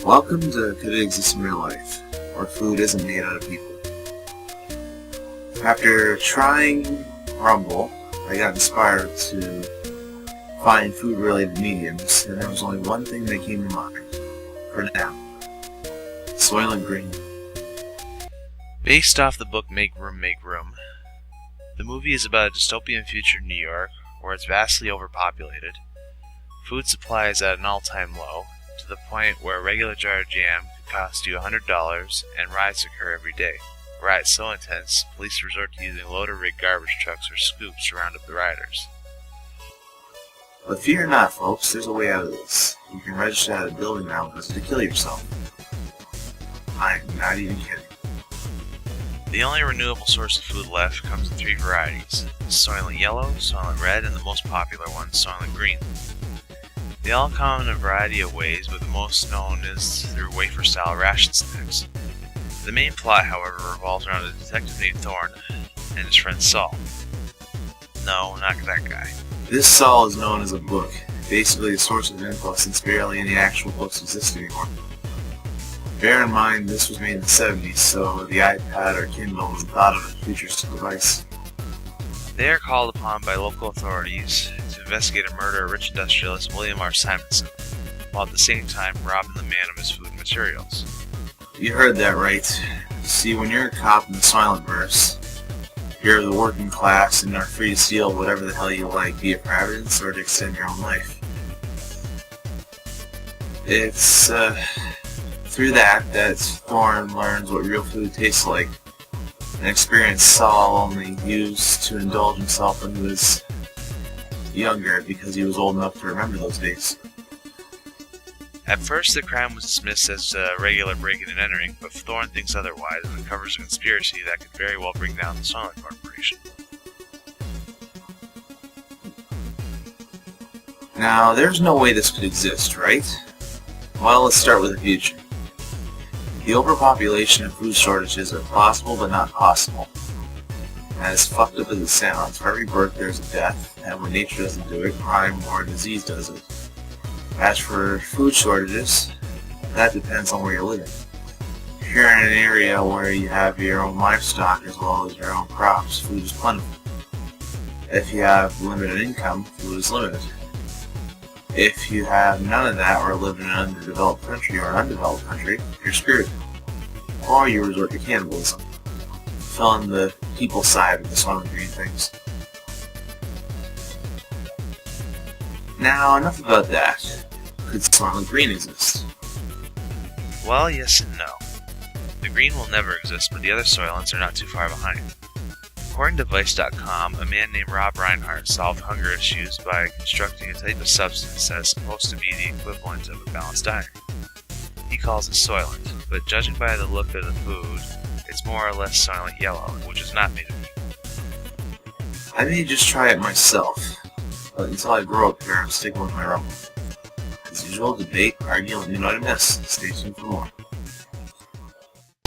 Welcome to Could It Exist in Real Life, where food isn't made out of people. After trying Rumble, I got inspired to find food-related mediums, and there was only one thing that came to mind, for now. Soylent Green. Based off the book Make Room, Make Room, the movie is about a dystopian future in New York where it's vastly overpopulated. Food supply is at an all-time low, to the point where a regular jar of jam could cost you $100, and riots occur every day. Riots so intense, police resort to using loader-rigged garbage trucks or scoops to round up the rioters. But fear not, folks, there's a way out of this. You can register at a building now to kill yourself. I'm not even kidding. The only renewable source of food left comes in three varieties: Soylent Yellow, Soylent Red, and the most popular one, Soylent Green. They all come in a variety of ways, but the most known is through wafer-style ration snacks. The main plot, however, revolves around a detective named Thorne and his friend Saul. No, not that guy. This Saul is known as a book, basically a source of info since barely any actual books exist anymore. Bear in mind, this was made in the 70s, so the iPad or Kindle was thought of as a futuristic device. They are called upon by local authorities to investigate a murder of rich industrialist William R. Simonson, while at the same time robbing the man of his food and materials. You heard that right. See, when you're a cop in the Soylent verse, you're the working class and are free to steal whatever the hell you like, be it for evidence or to extend your own life. It's through that Thorne learns what real food tastes like, an experience Saul only used to indulge himself when he was younger because he was old enough to remember those days. At first, the crime was dismissed as a regular breaking and entering, but Thorne thinks otherwise and uncovers a conspiracy that could very well bring down the Soylent Corporation. Now, there's no way this could exist, right? Well, let's start with the future. The overpopulation and food shortages are possible but not possible. And as fucked up as it sounds, for every birth there's a death, and when nature doesn't do it, crime or disease does it. As for food shortages, that depends on where you're living. If you're in an area where you have your own livestock as well as your own crops, food is plentiful. If you have limited income, food is limited. If you have none of that or live in an underdeveloped country or an undeveloped country, you're screwed. Or you resort to cannibalism. Fill in the people side of the Soylent Green things. Now, enough about that. Could Soylent Green exist? Well, yes and no. The green will never exist, but the other Soylents are not too far behind. According to Vice.com, a man named Rob Reinhart solved hunger issues by constructing a type of substance that is supposed to be the equivalent of a balanced diet. He calls it Soylent, but judging by the look of the food, it's more or less Soylent Yellow, which is not made of meat. I may just try it myself, but until I grow up here, I'm sticking with my Rumble. As usual, debate, argue, and do not miss. Stay tuned for more.